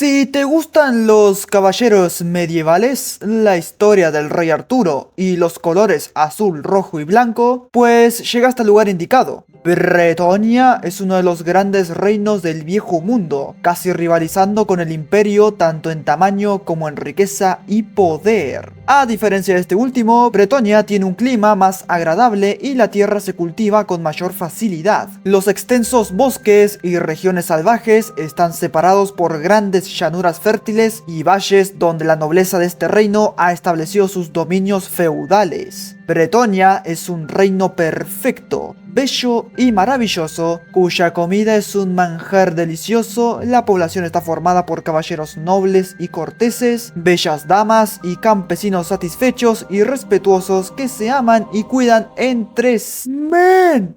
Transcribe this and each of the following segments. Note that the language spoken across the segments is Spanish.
Si te gustan los caballeros medievales, la historia del rey Arturo y los colores azul, rojo y blanco, pues llegaste al lugar indicado. Bretonia es uno de los grandes reinos del viejo mundo, casi rivalizando con el imperio tanto en tamaño como en riqueza y poder. A diferencia de este último, Bretonia tiene un clima más agradable y la tierra se cultiva con mayor facilidad. Los extensos bosques y regiones salvajes están separados por grandes llanuras fértiles y valles donde la nobleza de este reino ha establecido sus dominios feudales. Bretonia es un reino perfecto, bello y maravilloso, cuya comida es un manjar delicioso. La población está formada por caballeros nobles y corteses, bellas damas y campesinos satisfechos y respetuosos que se aman y cuidan entre sí. ¡Mentira!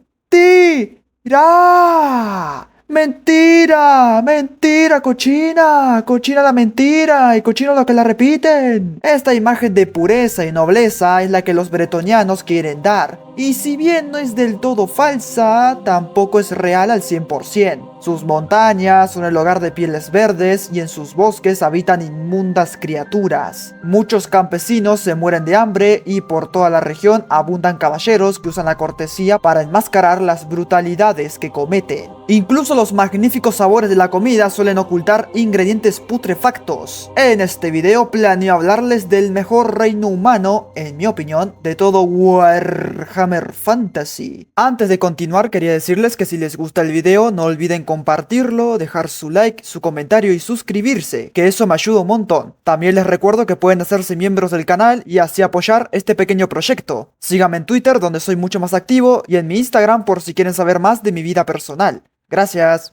¡Mentira! ¡Mentira, cochina! ¡Cochina la mentira! ¡Y cochino lo que la repiten! Esta imagen de pureza y nobleza es la que los bretonianos quieren dar. Y si bien no es del todo falsa, tampoco es real al 100%. Sus montañas son el hogar de pieles verdes y en sus bosques habitan inmundas criaturas. Muchos campesinos se mueren de hambre y por toda la región abundan caballeros que usan la cortesía para enmascarar las brutalidades que cometen. Incluso los magníficos sabores de la comida suelen ocultar ingredientes putrefactos. En este video planeo hablarles del mejor reino humano, en mi opinión, de todo Warhammer Fantasy. Antes de continuar, quería decirles que si les gusta el video, no olviden compartirlo, dejar su like, su comentario y suscribirse, que eso me ayuda un montón. También les recuerdo que pueden hacerse miembros del canal y así apoyar este pequeño proyecto. Síganme en Twitter, donde soy mucho más activo, y en mi Instagram por si quieren saber más de mi vida personal. Gracias.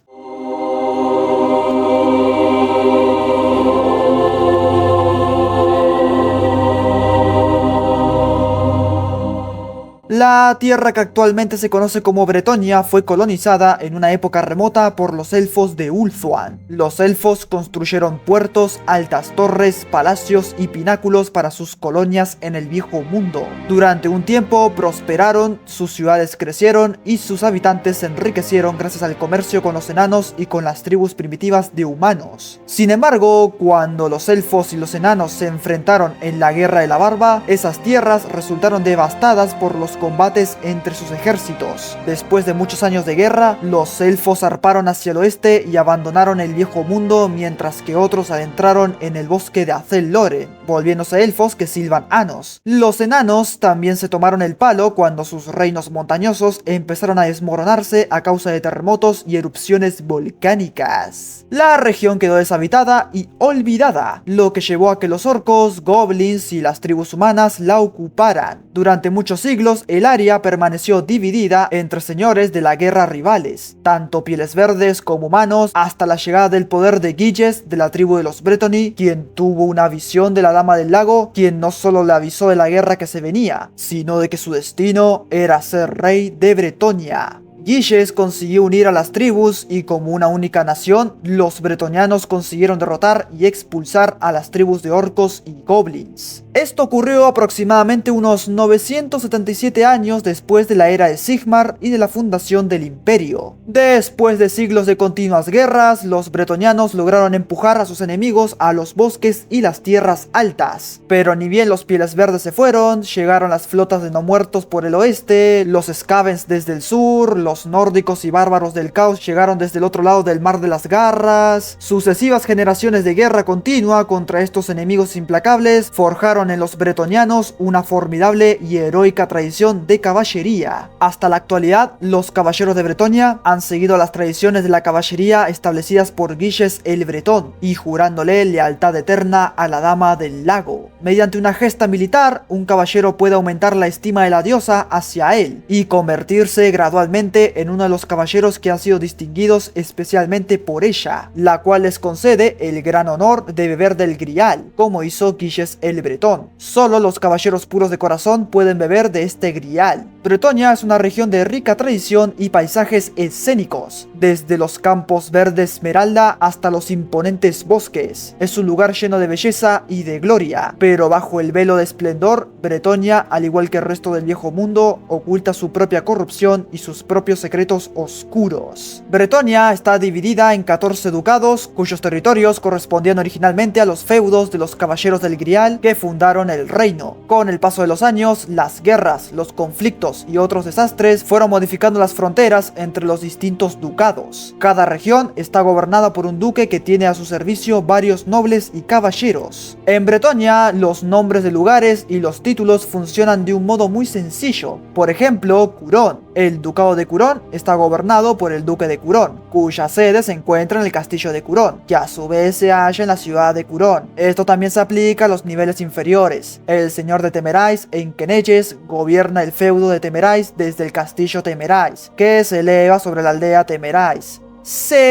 La tierra que actualmente se conoce como Bretonia fue colonizada en una época remota por los elfos de Ulthuan. Los elfos construyeron puertos, altas torres, palacios y pináculos para sus colonias en el viejo mundo. Durante un tiempo prosperaron, sus ciudades crecieron y sus habitantes se enriquecieron gracias al comercio con los enanos y con las tribus primitivas de humanos. Sin embargo, cuando los elfos y los enanos se enfrentaron en la Guerra de la Barba, esas tierras resultaron devastadas por los combates entre sus ejércitos. Después de muchos años de guerra, los elfos zarparon hacia el oeste y abandonaron el viejo mundo, mientras que otros adentraron en el bosque de Azel Loren, volviéndose elfos que silban anos. Los enanos también se tomaron el palo cuando sus reinos montañosos empezaron a desmoronarse a causa de terremotos y erupciones volcánicas. La región quedó deshabitada y olvidada, lo que llevó a que los orcos, goblins y las tribus humanas la ocuparan. Durante muchos siglos, el área permaneció dividida entre señores de la guerra rivales, tanto pieles verdes como humanos, hasta la llegada del poder de Guilles de la tribu de los Bretoni, quien tuvo una visión de la Dama del Lago, quien no solo le avisó de la guerra que se venía, sino de que su destino era ser rey de Bretonia. Guilles consiguió unir a las tribus y como una única nación, los bretonianos consiguieron derrotar y expulsar a las tribus de orcos y goblins. Esto ocurrió aproximadamente unos 977 años después de la era de Sigmar y de la fundación del imperio. Después de siglos de continuas guerras, los bretonianos lograron empujar a sus enemigos a los bosques y las tierras altas. Pero ni bien los pieles verdes se fueron, llegaron las flotas de no muertos por el oeste, los Skavens desde el sur, los nórdicos y bárbaros del caos llegaron desde el otro lado del mar de las garras. Sucesivas generaciones de guerra continua contra estos enemigos implacables forjaron en los bretonianos una formidable y heroica tradición de caballería. Hasta la actualidad, los caballeros de Bretonia han seguido las tradiciones de la caballería establecidas por Guilles el Bretón y jurándole lealtad eterna a la Dama del Lago. Mediante una gesta militar, un caballero puede aumentar la estima de la diosa hacia él y convertirse gradualmente en uno de los caballeros que han sido distinguidos especialmente por ella, la cual les concede el gran honor de beber del grial, como hizo Guilles el Bretón. Solo los caballeros puros de corazón pueden beber de este grial. Bretonia es una región de rica tradición y paisajes escénicos, desde los campos verde esmeralda hasta los imponentes bosques. Es un lugar lleno de belleza y de gloria, pero bajo el velo de esplendor, Bretonia, al igual que el resto del viejo mundo, oculta su propia corrupción y sus propios propios secretos oscuros. Bretonia está dividida en 14 ducados, cuyos territorios correspondían originalmente a los feudos de los caballeros del Grial que fundaron el reino. Con el paso de los años, las guerras, los conflictos y otros desastres fueron modificando las fronteras entre los distintos ducados. Cada región está gobernada por un duque que tiene a su servicio varios nobles y caballeros. En Bretonia, los nombres de lugares y los títulos funcionan de un modo muy sencillo. Por ejemplo, Curón. El ducado de Curón está gobernado por el duque de Curón, cuya sede se encuentra en el castillo de Curón, que a su vez se halla en la ciudad de Curón. Esto también se aplica a los niveles inferiores. El señor de Temerais en Quenelles gobierna el feudo de Temerais desde el castillo Temerais, que se eleva sobre la aldea Temerais.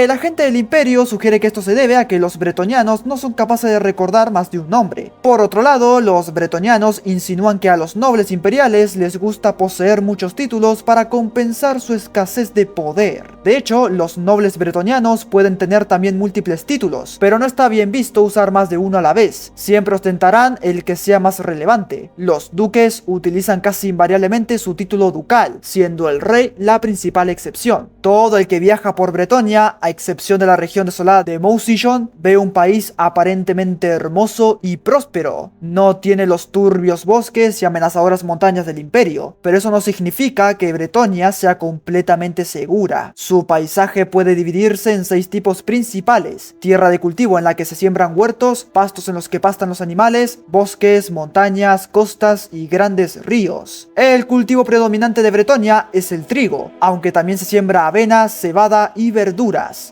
La gente del imperio sugiere que esto se debe a que los bretonianos no son capaces de recordar más de un nombre. Por otro lado, los bretonianos insinúan que a los nobles imperiales les gusta poseer muchos títulos para compensar su escasez de poder. De hecho, los nobles bretonianos pueden tener también múltiples títulos, pero no está bien visto usar más de uno a la vez. Siempre ostentarán el que sea más relevante. Los duques utilizan casi invariablemente su título ducal, siendo el rey la principal excepción. Todo el que viaja por Bretonia, a excepción de la región desolada de Mousillon, ve un país aparentemente hermoso y próspero. No tiene los turbios bosques y amenazadoras montañas del imperio, pero eso no significa que Bretonia sea completamente segura. Su paisaje puede dividirse en 6 tipos principales: tierra de cultivo en la que se siembran huertos, pastos en los que pastan los animales, bosques, montañas, costas y grandes ríos. El cultivo predominante de Bretonia es el trigo, aunque también se siembra avena, cebada y verduras.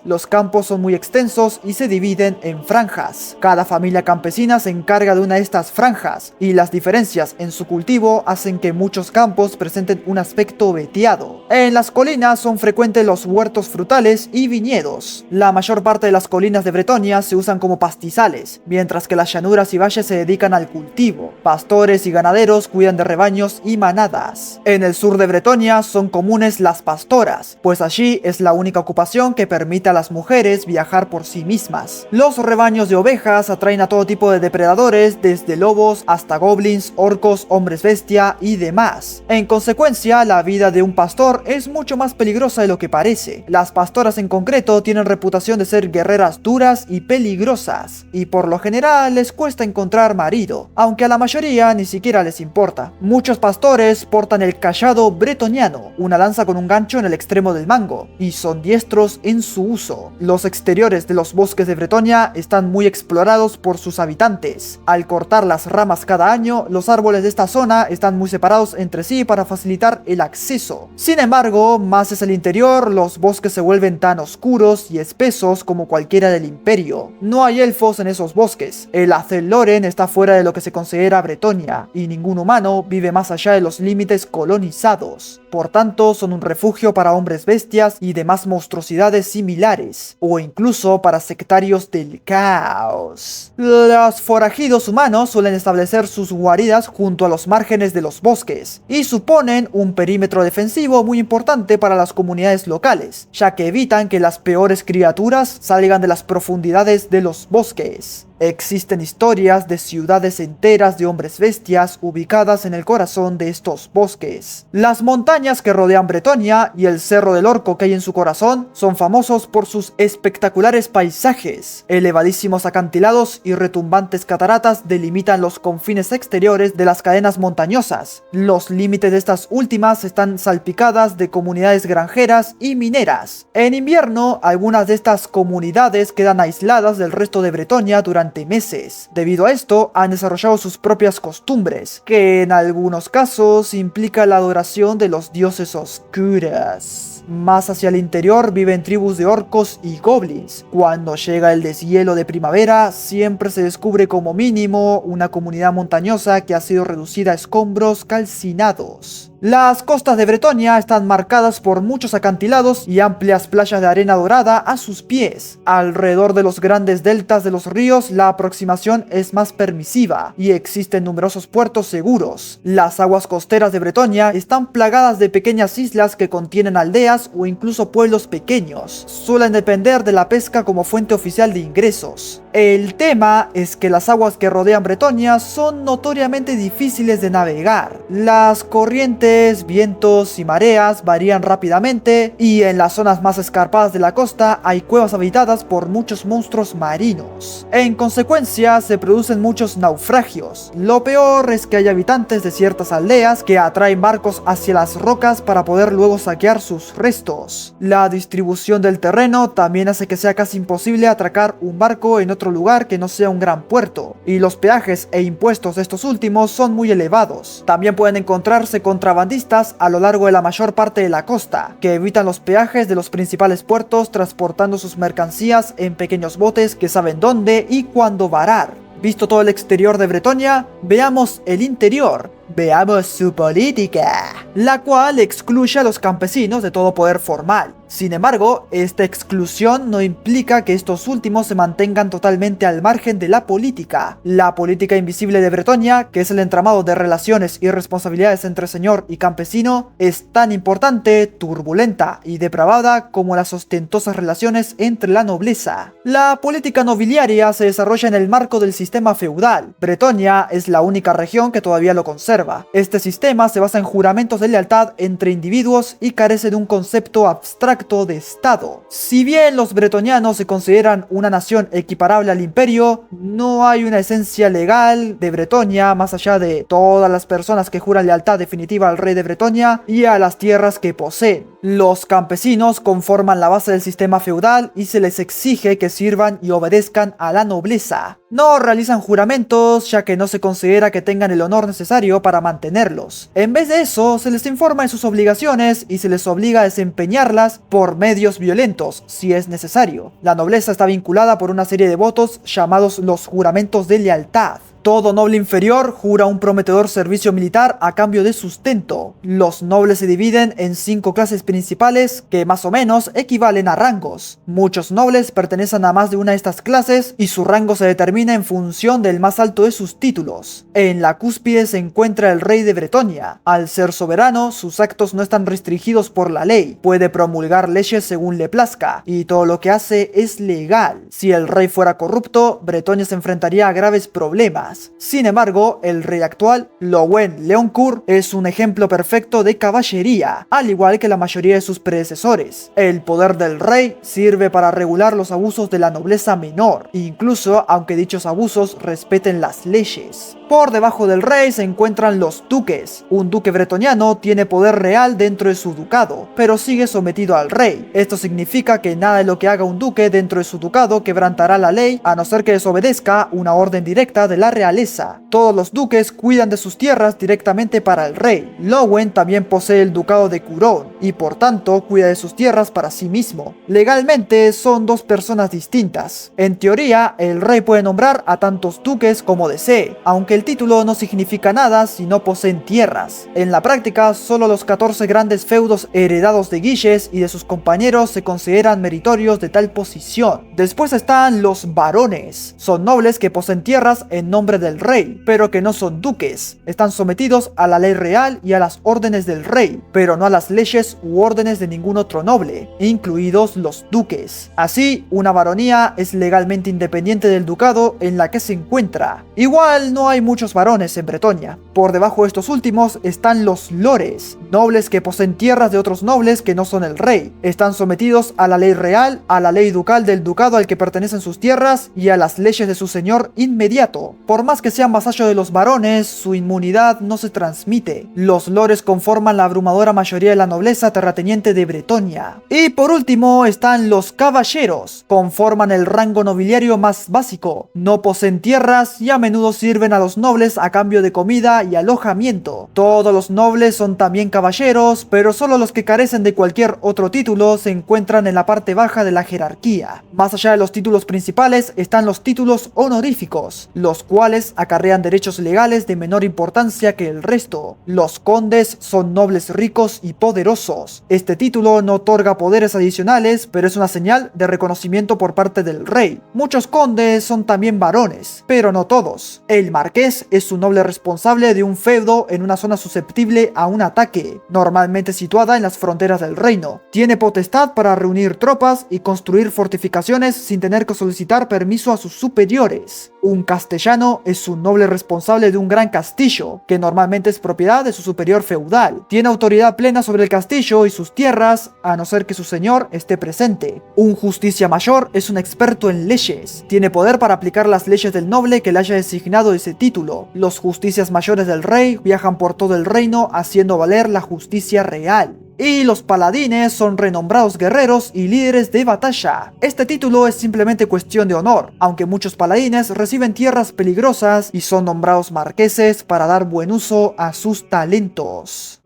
Los campos son muy extensos y se dividen en franjas. Cada familia campesina se encarga de una de estas franjas, y las diferencias en su cultivo hacen que muchos campos presenten un aspecto veteado. En las colinas son frecuentes los huertos frutales y viñedos. La mayor parte de las colinas de Bretonia se usan como pastizales, mientras que las llanuras y valles se dedican al cultivo. Pastores y ganaderos cuidan de rebaños y manadas. En el sur de Bretonia son comunes las pastoras, pues allí es la única ocupación que permite a las mujeres viajar por sí mismas. Los rebaños de ovejas atraen a todo tipo de depredadores, desde lobos hasta goblins, orcos, hombres bestia y demás. En consecuencia, la vida de un pastor es mucho más peligrosa de lo que parece. Las pastoras en concreto tienen reputación de ser guerreras duras y peligrosas, y por lo general les cuesta encontrar marido, aunque a la mayoría ni siquiera les importa. Muchos pastores portan el cayado bretoniano, una lanza con un gancho en el extremo del mango, y son diestros en su uso. Los exteriores de los bosques de Bretonia están muy explorados por sus habitantes. Al cortar las ramas cada año, los árboles de esta zona están muy separados entre sí para facilitar el acceso. Sin embargo, más hacia el interior, los bosques se vuelven tan oscuros y espesos como cualquiera del imperio. No hay elfos en esos bosques. El Azel Loren está fuera de lo que se considera Bretonia, y ningún humano vive más allá de los límites colonizados. Por tanto, son un refugio para hombres bestias y demás monstruosidades similares, o incluso para sectarios del caos. Los forajidos humanos suelen establecer sus guaridas junto a los márgenes de los bosques, y suponen un perímetro defensivo muy importante para las comunidades locales, ya que evitan que las peores criaturas salgan de las profundidades de los bosques. Existen historias de ciudades enteras de hombres bestias ubicadas en el corazón de estos bosques. Las montañas que rodean Bretonia y el Cerro del Orco que hay en su corazón son famosos por sus espectaculares paisajes. Elevadísimos acantilados y retumbantes cataratas delimitan los confines exteriores de las cadenas montañosas. Los límites de estas últimas están salpicadas de comunidades granjeras y mineras. En invierno, algunas de estas comunidades quedan aisladas del resto de Bretonia durante meses. Debido a esto, han desarrollado sus propias costumbres, que en algunos casos implica la adoración de los dioses oscuros. Más hacia el interior viven tribus de orcos y goblins. Cuando llega el deshielo de primavera, siempre se descubre como mínimo una comunidad montañosa que ha sido reducida a escombros calcinados. Las costas de Bretonia están marcadas por muchos acantilados y amplias playas de arena dorada a sus pies. Alrededor de los grandes deltas de los ríos, la aproximación es más permisiva y existen numerosos puertos seguros. Las aguas costeras de Bretonia están plagadas de pequeñas islas que contienen aldeas o incluso pueblos pequeños. Suelen depender de la pesca como fuente oficial de ingresos. El tema es que las aguas que rodean Bretonia son notoriamente difíciles de navegar. Las corrientes, vientos y mareas varían rápidamente y en las zonas más escarpadas de la costa hay cuevas habitadas por muchos monstruos marinos. En consecuencia, se producen muchos naufragios. Lo peor es que hay habitantes de ciertas aldeas que atraen barcos hacia las rocas para poder luego saquear sus restos. La distribución del terreno también hace que sea casi imposible atracar un barco en otro lugar que no sea un gran puerto, y los peajes e impuestos de estos últimos son muy elevados. También pueden encontrarse contrabandistas a lo largo de la mayor parte de la costa, que evitan los peajes de los principales puertos transportando sus mercancías en pequeños botes que saben dónde y cuándo varar. Visto todo el exterior de Bretonia, veamos el interior. Veamos su política, la cual excluye a los campesinos de todo poder formal. Sin embargo, esta exclusión no implica que estos últimos se mantengan totalmente al margen de la política. La política invisible de Bretonia, que es el entramado de relaciones y responsabilidades entre señor y campesino, es tan importante, turbulenta y depravada como las ostentosas relaciones entre la nobleza. La política nobiliaria se desarrolla en el marco del sistema feudal. Bretonia es la única región que todavía lo conserva. Este sistema se basa en juramentos de lealtad entre individuos y carece de un concepto abstracto de Estado. Si bien los bretonianos se consideran una nación equiparable al imperio, no hay una esencia legal de Bretonia más allá de todas las personas que juran lealtad definitiva al rey de Bretonia y a las tierras que poseen. Los campesinos conforman la base del sistema feudal y se les exige que sirvan y obedezcan a la nobleza. No realizan juramentos ya que no se considera que tengan el honor necesario para mantenerlos. En vez de eso, se les informa de sus obligaciones y se les obliga a desempeñarlas por medios violentos, si es necesario. La nobleza está vinculada por una serie de votos llamados los juramentos de lealtad. Todo noble inferior jura un prometedor servicio militar a cambio de sustento. Los nobles se dividen en 5 clases principales que más o menos equivalen a rangos. Muchos nobles pertenecen a más de una de estas clases y su rango se determina en función del más alto de sus títulos. En la cúspide se encuentra el rey de Bretonia. Al ser soberano, sus actos no están restringidos por la ley. Puede promulgar leyes según le plazca y todo lo que hace es legal. Si el rey fuera corrupto, Bretonia se enfrentaría a graves problemas. Sin embargo, el rey actual, Llywelyn Leoncourt, es un ejemplo perfecto de caballería, al igual que la mayoría de sus predecesores. El poder del rey sirve para regular los abusos de la nobleza menor, incluso aunque dichos abusos respeten las leyes. Por debajo del rey se encuentran los duques. Un duque bretoniano tiene poder real dentro de su ducado, pero sigue sometido al rey. Esto significa que nada de lo que haga un duque dentro de su ducado quebrantará la ley, a no ser que desobedezca una orden directa de la realeza. Todos los duques cuidan de sus tierras directamente para el rey. Llywelyn también posee el ducado de Couronne y por tanto cuida de sus tierras para sí mismo. Legalmente son dos personas distintas. En teoría, el rey puede nombrar a tantos duques como desee, aunque el título no significa nada si no poseen tierras. En la práctica, solo los 14 grandes feudos heredados de Guilles y de sus compañeros se consideran meritorios de tal posición. Después están los barones. Son nobles que poseen tierras en nombre del rey, pero que no son duques. Están sometidos a la ley real y a las órdenes del rey, pero no a las leyes u órdenes de ningún otro noble, incluidos los duques. Así, una baronía es legalmente independiente del ducado en la que se encuentra. Igual no hay muchos varones en Bretonia. Por debajo de estos últimos están los lores, nobles que poseen tierras de otros nobles que no son el rey. Están sometidos a la ley real, a la ley ducal del ducado al que pertenecen sus tierras y a las leyes de su señor inmediato. Por más que sean vasallos de los varones, su inmunidad no se transmite. Los lores conforman la abrumadora mayoría de la nobleza terrateniente de Bretonia. Y por último están los caballeros. Conforman el rango nobiliario más básico. No poseen tierras y a menudo sirven a los nobles a cambio de comida y alojamiento. Todos los nobles son también caballeros, pero solo los que carecen de cualquier otro título se encuentran en la parte baja de la jerarquía. Más allá de los títulos principales están los títulos honoríficos, los cuales cuales acarrean derechos legales de menor importancia que el resto. Los condes son nobles ricos y poderosos. Este título no otorga poderes adicionales, pero es una señal de reconocimiento por parte del rey. Muchos condes son también varones, pero no todos. El marqués es un noble responsable de un feudo en una zona susceptible a un ataque, normalmente situada en las fronteras del reino. Tiene potestad para reunir tropas y construir fortificaciones sin tener que solicitar permiso a sus superiores. Un castellano es un noble responsable de un gran castillo, que normalmente es propiedad de su superior feudal. Tiene autoridad plena sobre el castillo y sus tierras, a no ser que su señor esté presente. Un justicia mayor es un experto en leyes. Tiene poder para aplicar las leyes del noble que le haya designado ese título. Los justicias mayores del rey viajan por todo el reino haciendo valer la justicia real. Y los paladines son renombrados guerreros y líderes de batalla. Este título es simplemente cuestión de honor, aunque muchos paladines reciben tierras peligrosas y son nombrados marqueses para dar buen uso a sus talentos.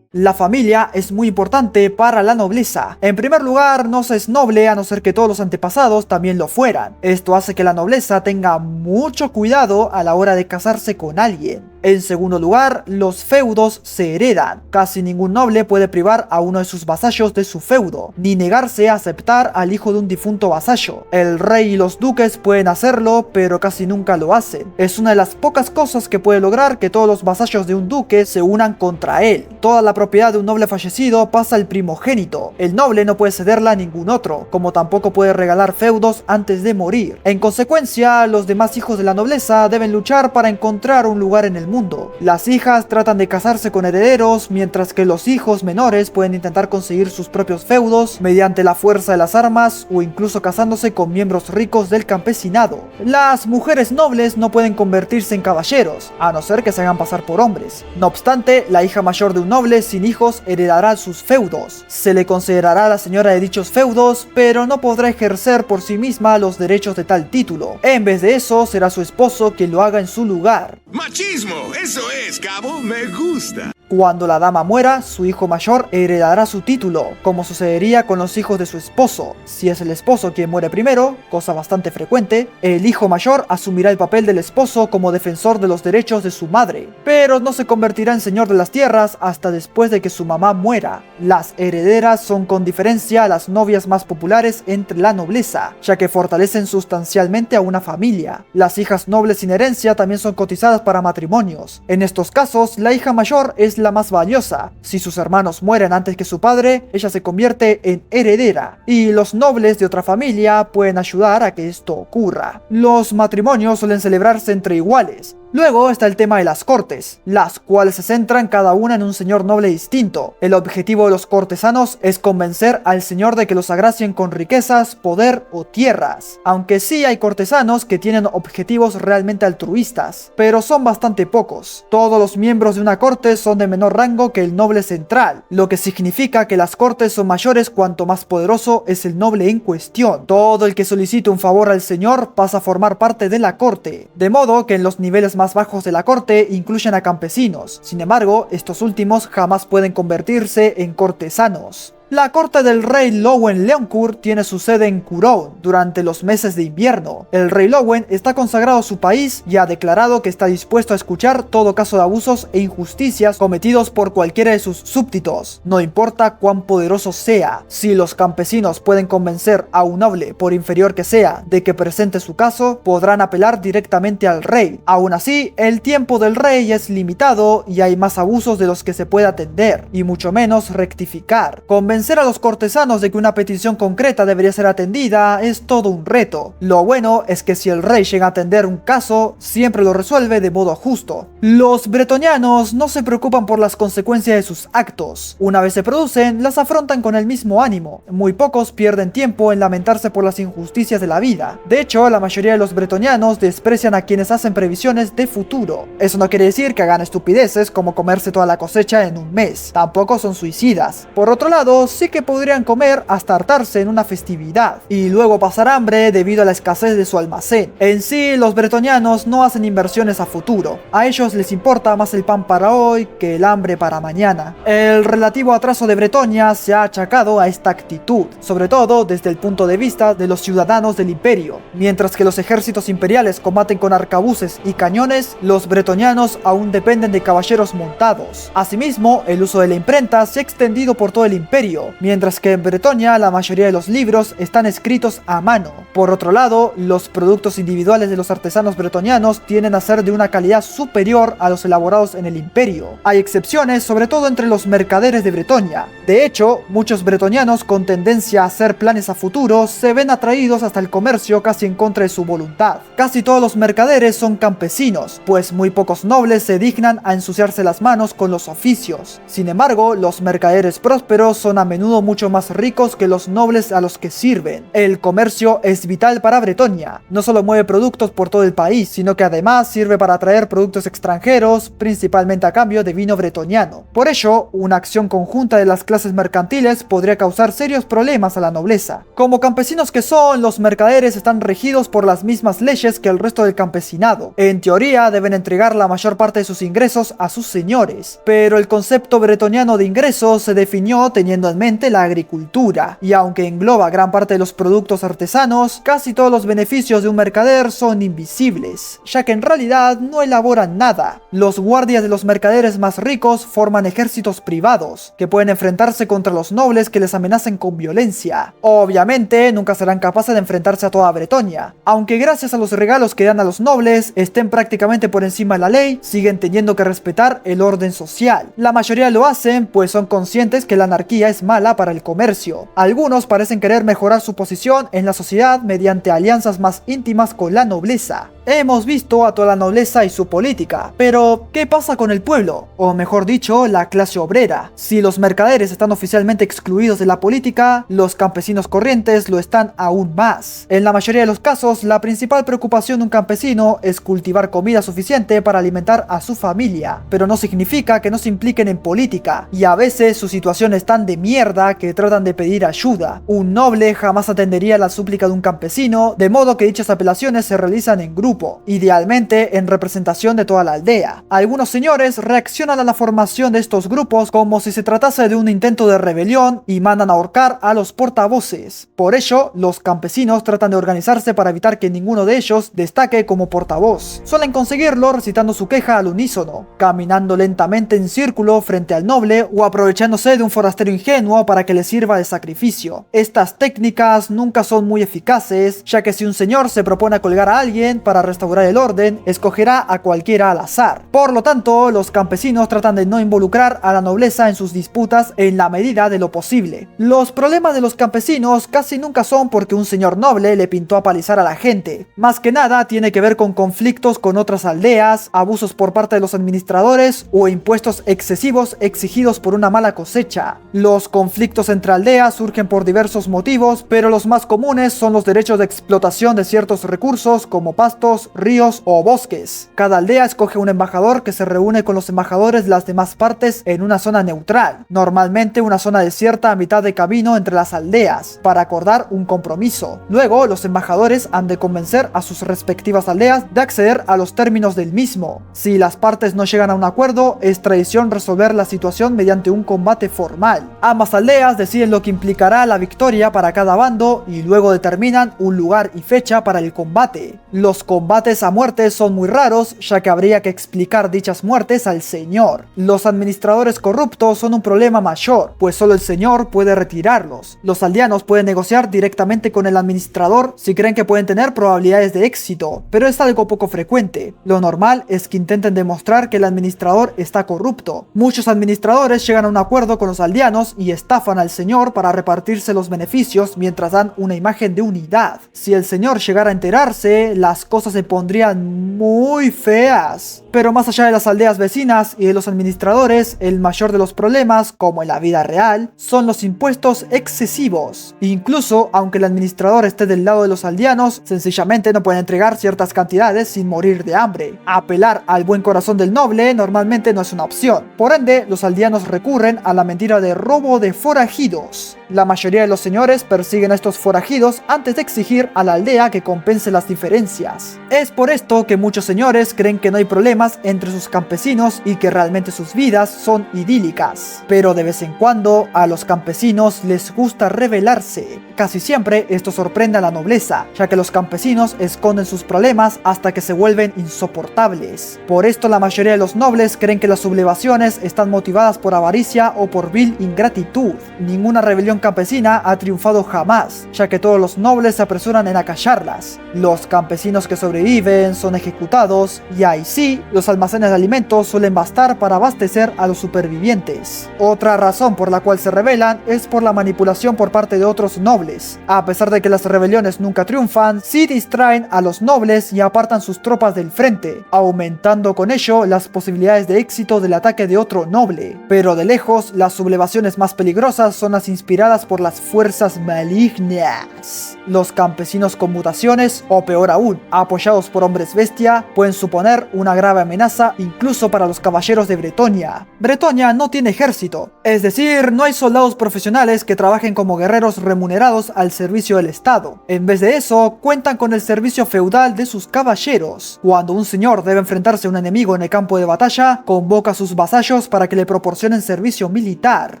La familia es muy importante para la nobleza. En primer lugar, no se es noble a no ser que todos los antepasados también lo fueran. Esto hace que la nobleza tenga mucho cuidado a la hora de casarse con alguien. En segundo lugar, los feudos se heredan. Casi ningún noble puede privar a uno de sus vasallos de su feudo, ni negarse a aceptar al hijo de un difunto vasallo. El rey y los duques pueden hacerlo, pero casi nunca lo hacen. Es una de las pocas cosas que puede lograr que todos los vasallos de un duque se unan contra él. Toda la propiedad de un noble fallecido pasa al primogénito. El noble no puede cederla a ningún otro, como tampoco puede regalar feudos antes de morir. En consecuencia, los demás hijos de la nobleza deben luchar para encontrar un lugar en el mundo. Las hijas tratan de casarse con herederos, mientras que los hijos menores pueden intentar conseguir sus propios feudos mediante la fuerza de las armas o incluso casándose con miembros ricos del campesinado. Las mujeres nobles no pueden convertirse en caballeros, a no ser que se hagan pasar por hombres. No obstante, la hija mayor de un noble sin hijos heredará sus feudos. Se le considerará la señora de dichos feudos, pero no podrá ejercer por sí misma los derechos de tal título. En vez de eso, será su esposo quien lo haga en su lugar. ¡Machismo! Eso es, cabo, me gusta. Cuando la dama muera, su hijo mayor heredará su título, como sucedería con los hijos de su esposo. Si es el esposo quien muere primero, cosa bastante frecuente, el hijo mayor asumirá el papel del esposo como defensor de los derechos de su madre, pero no se convertirá en señor de las tierras hasta después de que su mamá muera. Las herederas son con diferencia las novias más populares entre la nobleza, ya que fortalecen sustancialmente a una familia. Las hijas nobles sin herencia también son cotizadas para matrimonios. En estos casos, la hija mayor es la más valiosa. Si sus hermanos mueren antes que su padre, ella se convierte en heredera, y los nobles de otra familia pueden ayudar a que esto ocurra. Los matrimonios suelen celebrarse entre iguales. Luego está el tema de las cortes, las cuales se centran cada una en un señor noble distinto. El objetivo de los cortesanos es convencer al señor de que los agracien con riquezas, poder o tierras. Aunque sí hay cortesanos que tienen objetivos realmente altruistas, pero son bastante pocos. Todos los miembros de una corte son de menor rango que el noble central, lo que significa que las cortes son mayores cuanto más poderoso es el noble en cuestión. Todo el que solicite un favor al señor pasa a formar parte de la corte, de modo que en los niveles más bajos de la corte incluyen a campesinos. Sin embargo, estos últimos jamás pueden convertirse en cortesanos. La corte del rey Lowen Leoncourt tiene su sede en Couronne durante los meses de invierno. El rey Lowen está consagrado a su país y ha declarado que está dispuesto a escuchar todo caso de abusos e injusticias cometidos por cualquiera de sus súbditos, no importa cuán poderoso sea. Si los campesinos pueden convencer a un noble, por inferior que sea, de que presente su caso, podrán apelar directamente al rey. Aún así, el tiempo del rey es limitado y hay más abusos de los que se puede atender, y mucho menos rectificar. Convencer a los cortesanos de que una petición concreta debería ser atendida es todo un reto. Lo bueno es que si el rey llega a atender un caso, siempre lo resuelve de modo justo. Los bretonianos no se preocupan por las consecuencias de sus actos. Una vez se producen, las afrontan con el mismo ánimo. Muy pocos pierden tiempo en lamentarse por las injusticias de la vida. De hecho, la mayoría de los bretonianos desprecian a quienes hacen previsiones de futuro. Eso no quiere decir que hagan estupideces como comerse toda la cosecha en un mes. Tampoco son suicidas. Por otro lado, pero sí que podrían comer hasta hartarse en una festividad, y luego pasar hambre debido a la escasez de su almacén. En sí, los bretonianos no hacen inversiones a futuro. A ellos les importa más el pan para hoy que el hambre para mañana. El relativo atraso de Bretonia se ha achacado a esta actitud, sobre todo desde el punto de vista de los ciudadanos del imperio. Mientras que los ejércitos imperiales combaten con arcabuces y cañones, los bretonianos aún dependen de caballeros montados. Asimismo, el uso de la imprenta se ha extendido por todo el imperio, mientras que en Bretonia la mayoría de los libros están escritos a mano. Por otro lado, los productos individuales de los artesanos bretonianos tienden a ser de una calidad superior a los elaborados en el imperio. Hay excepciones, sobre todo entre los mercaderes de Bretonia. De hecho, muchos bretonianos con tendencia a hacer planes a futuro se ven atraídos hasta el comercio casi en contra de su voluntad. Casi todos los mercaderes son campesinos, pues muy pocos nobles se dignan a ensuciarse las manos con los oficios. Sin embargo, los mercaderes prósperos son a menudo mucho más ricos que los nobles a los que sirven. El comercio es vital para Bretonia. No solo mueve productos por todo el país, sino que además sirve para atraer productos extranjeros, principalmente a cambio de vino bretoniano. Por ello, una acción conjunta de las clases mercantiles podría causar serios problemas a la nobleza. Como campesinos que son, los mercaderes están regidos por las mismas leyes que el resto del campesinado. En teoría, deben entregar la mayor parte de sus ingresos a sus señores, pero el concepto bretoniano de ingresos se definió teniendo en mente la agricultura, y aunque engloba gran parte de los productos artesanos, casi todos los beneficios de un mercader son invisibles, ya que en realidad no elaboran nada. Los guardias de los mercaderes más ricos forman ejércitos privados, que pueden enfrentarse contra los nobles que les amenacen con violencia. Obviamente, nunca serán capaces de enfrentarse a toda Bretonia, aunque gracias a los regalos que dan a los nobles, estén prácticamente por encima de la ley, siguen teniendo que respetar el orden social. La mayoría lo hacen, pues son conscientes que la anarquía es mala para el comercio. Algunos parecen querer mejorar su posición en la sociedad mediante alianzas más íntimas con la nobleza. Hemos visto a toda la nobleza y su política, pero ¿qué pasa con el pueblo? O mejor dicho, la clase obrera. Si los mercaderes están oficialmente excluidos de la política, los campesinos corrientes lo están aún más. En la mayoría de los casos, la principal preocupación de un campesino es cultivar comida suficiente para alimentar a su familia, pero no significa que no se impliquen en política, y a veces su situación es tan de mierda que tratan de pedir ayuda. Un noble jamás atendería la súplica de un campesino, de modo que dichas apelaciones se realizan en grupo, idealmente en representación de toda la aldea. Algunos señores reaccionan a la formación de estos grupos como si se tratase de un intento de rebelión y mandan a ahorcar a los portavoces. Por ello, los campesinos tratan de organizarse para evitar que ninguno de ellos destaque como portavoz. Suelen conseguirlo recitando su queja al unísono, caminando lentamente en círculo frente al noble o aprovechándose de un forastero ingenuo para que le sirva de sacrificio. Estas técnicas nunca son muy eficaces, ya que si un señor se propone a colgar a alguien para restaurar el orden, escogerá a cualquiera al azar. Por lo tanto, los campesinos tratan de no involucrar a la nobleza en sus disputas en la medida de lo posible. Los problemas de los campesinos casi nunca son porque un señor noble le pintó a palizar a la gente. Más que nada tiene que ver con conflictos con otras aldeas, abusos por parte de los administradores o impuestos excesivos exigidos por una mala cosecha. Los conflictos entre aldeas surgen por diversos motivos, pero los más comunes son los derechos de explotación de ciertos recursos como pastos, ríos o bosques. Cada aldea escoge un embajador que se reúne con los embajadores de las demás partes en una zona neutral, normalmente una zona desierta a mitad de camino entre las aldeas, para acordar un compromiso. Luego, los embajadores han de convencer a sus respectivas aldeas de acceder a los términos del mismo. Si las partes no llegan a un acuerdo, es tradición resolver la situación mediante un combate formal. Ambas aldeas deciden lo que implicará la victoria para cada bando y luego determinan un lugar y fecha para el combate. Los combates a muerte son muy raros, ya que habría que explicar dichas muertes al señor. Los administradores corruptos son un problema mayor, pues solo el señor puede retirarlos. Los aldeanos pueden negociar directamente con el administrador si creen que pueden tener probabilidades de éxito, pero es algo poco frecuente. Lo normal es que intenten demostrar que el administrador está corrupto. Muchos administradores llegan a un acuerdo con los aldeanos y estafan al señor para repartirse los beneficios mientras dan una imagen de unidad. Si el señor llegara a enterarse, las cosas se pondrían muy feas. Pero más allá de las aldeas vecinas y de los administradores, el mayor de los problemas, como en la vida real, son los impuestos excesivos. Incluso, aunque el administrador esté del lado de los aldeanos, sencillamente no pueden entregar ciertas cantidades sin morir de hambre. Apelar al buen corazón del noble normalmente no es una opción. Por ende, los aldeanos recurren a la mentira de robo de forajidos. La mayoría de los señores persiguen a estos forajidos antes de exigir a la aldea que compense las diferencias. Es por esto que muchos señores creen que no hay problemas entre sus campesinos y que realmente sus vidas son idílicas. Pero de vez en cuando a los campesinos les gusta rebelarse. Casi siempre esto sorprende a la nobleza, ya que los campesinos esconden sus problemas hasta que se vuelven insoportables. Por esto la mayoría de los nobles creen que las sublevaciones están motivadas por avaricia o por vil ingratitud. Ninguna rebelión campesina ha triunfado jamás, ya que todos los nobles se apresuran en acallarlas. Los campesinos que sobreviven son ejecutados y ahí sí, los almacenes de alimentos suelen bastar para abastecer a los supervivientes. Otra razón por la cual se rebelan es por la manipulación por parte de otros nobles. A pesar de que las rebeliones nunca triunfan, sí distraen a los nobles y apartan sus tropas del frente, aumentando con ello las posibilidades de éxito del ataque de otro noble. Pero de lejos, las sublevaciones más peligrosas son las inspiradas por las fuerzas malignas. Los campesinos con mutaciones, o peor aún, apoyados por hombres bestia, pueden suponer una grave amenaza incluso para los caballeros de Bretonia. Bretonia no tiene ejército, es decir, no hay soldados profesionales que trabajen como guerreros remunerados al servicio del Estado. En vez de eso, cuentan con el servicio feudal de sus caballeros. Cuando un señor debe enfrentarse a un enemigo en el campo de batalla, convoca a sus vasallos para que le proporcionen servicio militar.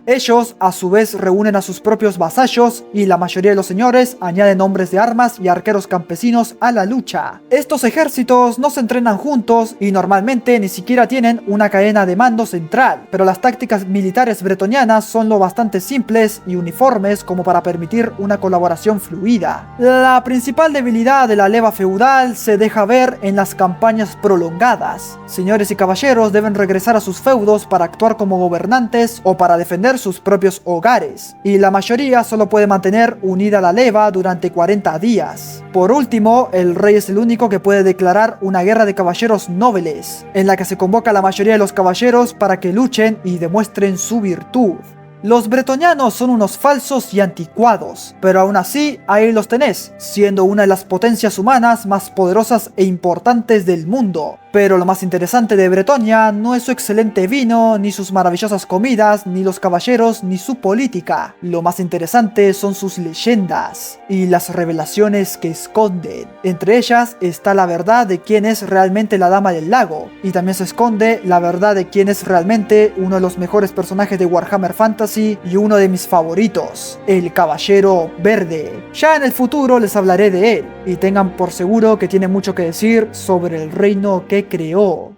Ellos, a su vez, reúnen a sus propios vasallos y la mayoría de los señores añaden hombres de armas y arqueros campesinos a la lucha. Estos ejércitos no se entrenan juntos y normalmente ni siquiera tienen una cadena de mando central, pero las tácticas militares bretonianas son lo bastante simples y uniformes como para permitir una colaboración fluida. La principal debilidad de la leva feudal se deja ver en las campañas prolongadas. Señores y caballeros deben regresar a sus feudos para actuar como gobernantes o para defender sus propios hogares, y la mayoría solo puede mantener unida la leva durante 40 días. Por último, el rey es el único que puede declarar una guerra de caballeros nobles, en la que se convoca a la mayoría de los caballeros para que luchen y demuestren su virtud. Los bretonianos son unos falsos y anticuados, pero aún así ahí los tenés, siendo una de las potencias humanas más poderosas e importantes del mundo. Pero lo más interesante de Bretonia no es su excelente vino, ni sus maravillosas comidas, ni los caballeros, ni su política. Lo más interesante son sus leyendas y las revelaciones que esconden. Entre ellas está la verdad de quién es realmente la Dama del Lago, y también se esconde la verdad de quién es realmente uno de los mejores personajes de Warhammer Fantasy y uno de mis favoritos, el Caballero Verde. Ya en el futuro les hablaré de él, y tengan por seguro que tiene mucho que decir sobre el reino que creó.